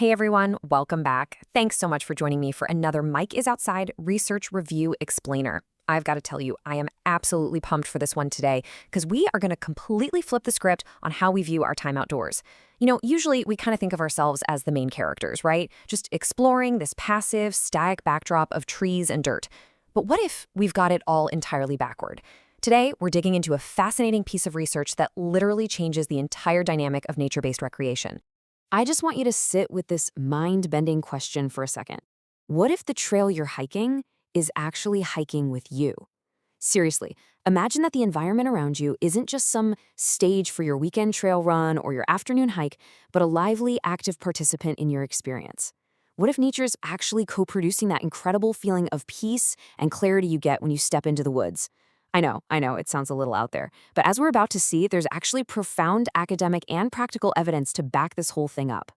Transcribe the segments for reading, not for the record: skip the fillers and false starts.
Hey everyone, welcome back. Thanks so much for joining me for another Mike is Outside Research Review Explainer. I've got to tell you, I am absolutely pumped for this one today because we are going to completely flip the script on how we view our time outdoors. Usually we kind of think of ourselves as the main characters, right? Just exploring this passive, static backdrop of trees and dirt. But what if we've got it all entirely backward? Today, we're digging into a fascinating piece of research that literally changes the entire dynamic of nature-based recreation. I just want you to sit with this mind-bending question for a second. What if the trail you're hiking is actually hiking with you? Seriously, imagine that the environment around you isn't just some stage for your weekend trail run or your afternoon hike, but a lively, active participant in your experience. What if nature's actually co-producing that incredible feeling of peace and clarity you get when you step into the woods? I know, it sounds a little out there, but as we're about to see, there's actually profound academic and practical evidence to back this whole thing up.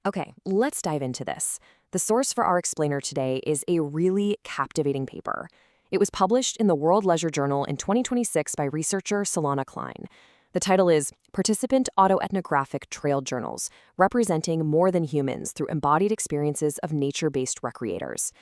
Okay, let's dive into this. The source for our explainer today is a really captivating paper. It was published in the World Leisure Journal in 2026 by researcher Solana Klein. The title is Participant Autoethnographic Trail Journals, Representing More Than Humans Through Embodied Experiences of Nature-Based Recreators.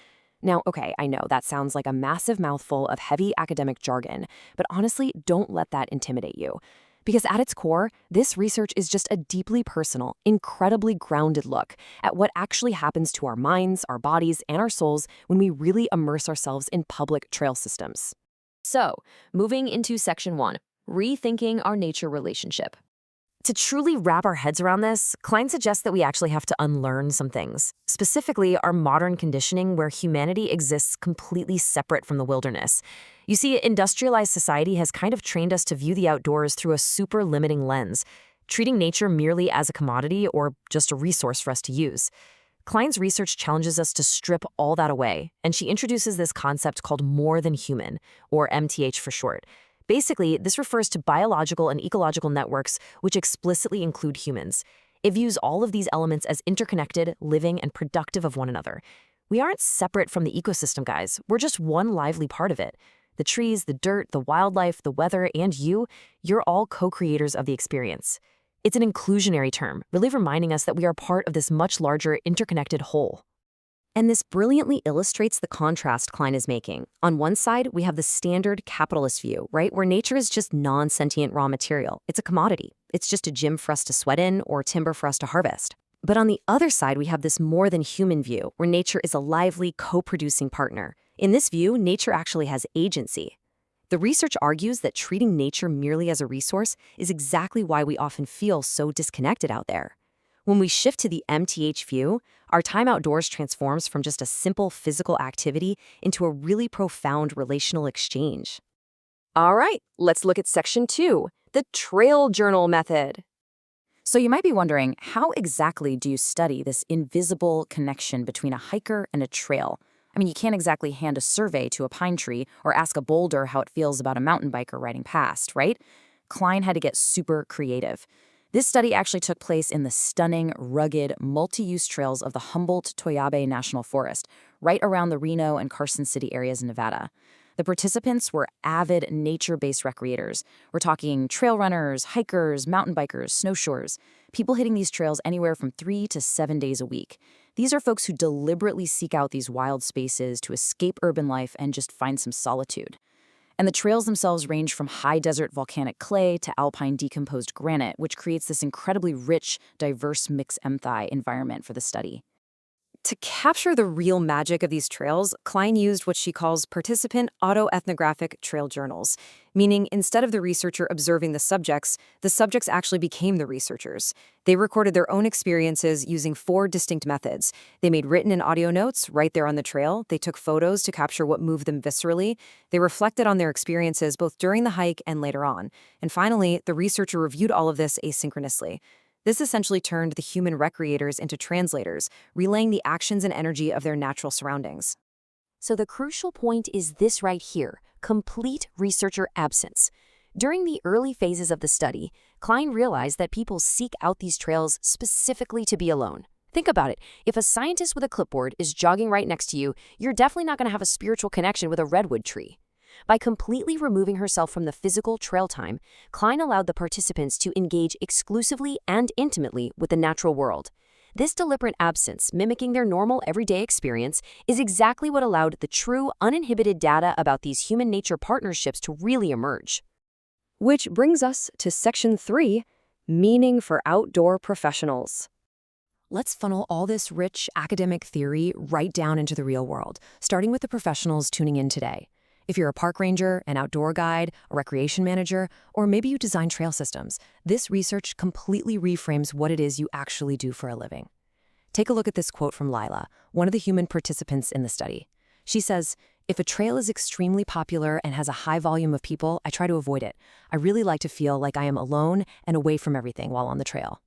Now, okay, I know that sounds like a massive mouthful of heavy academic jargon, but honestly, don't let that intimidate you. Because at its core, this research is just a deeply personal, incredibly grounded look at what actually happens to our minds, our bodies, and our souls when we really immerse ourselves in public trail systems. So, moving into section 1, rethinking our nature relationship. To truly wrap our heads around this, Klein suggests that we actually have to unlearn some things, specifically our modern conditioning where humanity exists completely separate from the wilderness. You see, industrialized society has kind of trained us to view the outdoors through a super limiting lens, treating nature merely as a commodity or just a resource for us to use. Klein's research challenges us to strip all that away, and she introduces this concept called more than human, or MTH for short. Basically, this refers to biological and ecological networks which explicitly include humans. It views all of these elements as interconnected, living, and productive of one another. We aren't separate from the ecosystem, guys. We're just one lively part of it. The trees, the dirt, the wildlife, the weather, and you're all co-creators of the experience. It's an inclusionary term, really reminding us that we are part of this much larger, interconnected whole. And this brilliantly illustrates the contrast Klein is making. On one side, we have the standard capitalist view, right, where nature is just non-sentient raw material. It's a commodity. It's just a gym for us to sweat in or timber for us to harvest. But on the other side, we have this more than human view, where nature is a lively, co-producing partner. In this view, nature actually has agency. The research argues that treating nature merely as a resource is exactly why we often feel so disconnected out there. When we shift to the MTH view, our time outdoors transforms from just a simple physical activity into a really profound relational exchange. All right, let's look at section 2, the trail journal method. So you might be wondering, how exactly do you study this invisible connection between a hiker and a trail? I mean, you can't exactly hand a survey to a pine tree or ask a boulder how it feels about a mountain biker riding past, right? Klein had to get super creative. This study actually took place in the stunning, rugged, multi-use trails of the Humboldt-Toyabe National Forest, right around the Reno and Carson City areas in Nevada. The participants were avid nature-based recreators. We're talking trail runners, hikers, mountain bikers, snowshoers, people hitting these trails anywhere from 3 to 7 days a week. These are folks who deliberately seek out these wild spaces to escape urban life and just find some solitude. And the trails themselves range from high desert volcanic clay to alpine decomposed granite, which creates this incredibly rich, diverse mixed environment for the study. To capture the real magic of these trails, Klein used what she calls participant autoethnographic trail journals, meaning instead of the researcher observing the subjects actually became the researchers. They recorded their own experiences using 4 distinct methods. They made written and audio notes right there on the trail. They took photos to capture what moved them viscerally. They reflected on their experiences both during the hike and later on. And finally, the researcher reviewed all of this asynchronously. This essentially turned the human recreators into translators, relaying the actions and energy of their natural surroundings. So the crucial point is this right here, complete researcher absence. During the early phases of the study, Klein realized that people seek out these trails specifically to be alone. Think about it. If a scientist with a clipboard is jogging right next to you, you're definitely not going to have a spiritual connection with a redwood tree. By completely removing herself from the physical trail time, Klein allowed the participants to engage exclusively and intimately with the natural world. This deliberate absence, mimicking their normal everyday experience, is exactly what allowed the true, uninhibited data about these human-nature partnerships to really emerge. Which brings us to Section 3, Meaning for Outdoor Professionals. Let's funnel all this rich academic theory right down into the real world, starting with the professionals tuning in today. If you're a park ranger, an outdoor guide, a recreation manager, or maybe you design trail systems, this research completely reframes what it is you actually do for a living. Take a look at this quote from Lila, one of the human participants in the study. She says, "If a trail is extremely popular and has a high volume of people, I try to avoid it. I really like to feel like I am alone and away from everything while on the trail."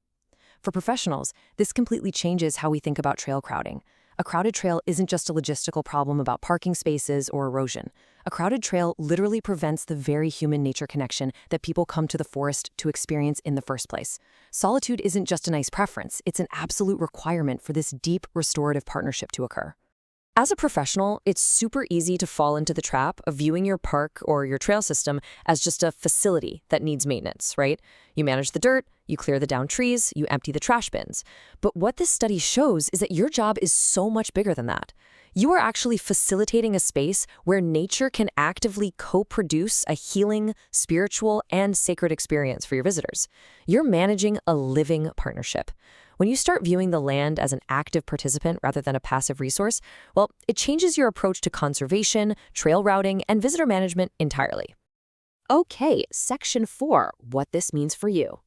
For professionals, this completely changes how we think about trail crowding. A crowded trail isn't just a logistical problem about parking spaces or erosion. A crowded trail literally prevents the very human nature connection that people come to the forest to experience in the first place. Solitude isn't just a nice preference, it's an absolute requirement for this deep restorative partnership to occur. As a professional, it's super easy to fall into the trap of viewing your park or your trail system as just a facility that needs maintenance, right? You manage the dirt, you clear the downed trees, you empty the trash bins. But what this study shows is that your job is so much bigger than that. You are actually facilitating a space where nature can actively co-produce a healing, spiritual, and sacred experience for your visitors. You're managing a living partnership. When you start viewing the land as an active participant rather than a passive resource, well, it changes your approach to conservation, trail routing, and visitor management entirely. Okay, Section 4, What this means for you.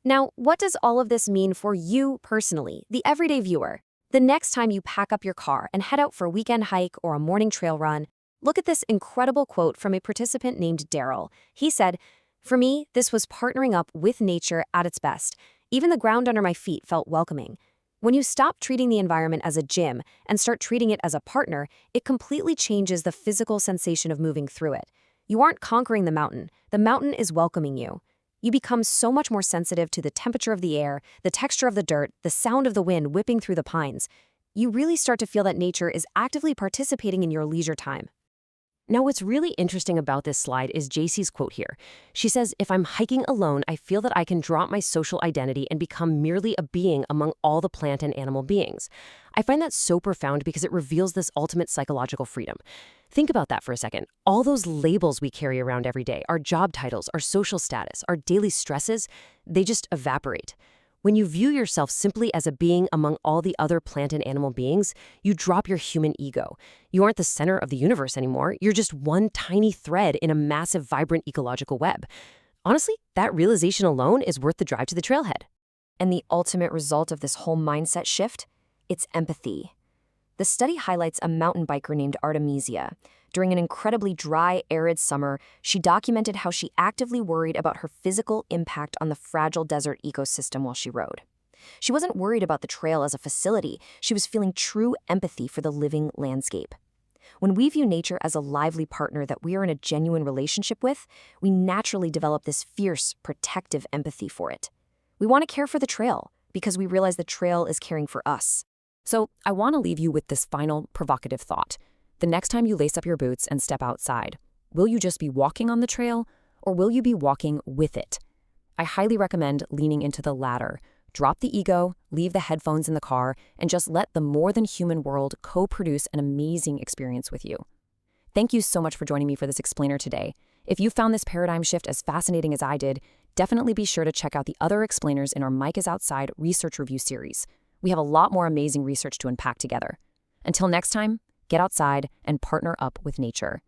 Now, what does all of this mean for you personally, the everyday viewer? The next time you pack up your car and head out for a weekend hike or a morning trail run, look at this incredible quote from a participant named Daryl. He said, "For me, this was partnering up with nature at its best. Even the ground under my feet felt welcoming." When you stop treating the environment as a gym and start treating it as a partner, it completely changes the physical sensation of moving through it. You aren't conquering the mountain is welcoming you. You become so much more sensitive to the temperature of the air, the texture of the dirt, the sound of the wind whipping through the pines. You really start to feel that nature is actively participating in your leisure time. Now, what's really interesting about this slide is JC's quote here. She says, "If I'm hiking alone, I feel that I can drop my social identity and become merely a being among all the plant and animal beings." I find that so profound because it reveals this ultimate psychological freedom. Think about that for a second. All those labels we carry around every day, our job titles, our social status, our daily stresses, they just evaporate. When you view yourself simply as a being among all the other plant and animal beings, you drop your human ego. You aren't the center of the universe anymore. You're just one tiny thread in a massive, vibrant ecological web. Honestly, that realization alone is worth the drive to the trailhead. And the ultimate result of this whole mindset shift? It's empathy. The study highlights a mountain biker named Artemisia. During an incredibly dry, arid summer, she documented how she actively worried about her physical impact on the fragile desert ecosystem while she rode. She wasn't worried about the trail as a facility. She was feeling true empathy for the living landscape. When we view nature as a lively partner that we are in a genuine relationship with, we naturally develop this fierce, protective empathy for it. We want to care for the trail because we realize the trail is caring for us. So I want to leave you with this final provocative thought. The next time you lace up your boots and step outside, will you just be walking on the trail, or will you be walking with it? I highly recommend leaning into the latter. Drop the ego, leave the headphones in the car, and just let the more than human world co-produce an amazing experience with you. Thank you so much for joining me for this explainer today. If you found this paradigm shift as fascinating as I did, definitely be sure to check out the other explainers in our Mike is Outside research review series. We have a lot more amazing research to unpack together. Until next time, get outside and partner up with nature.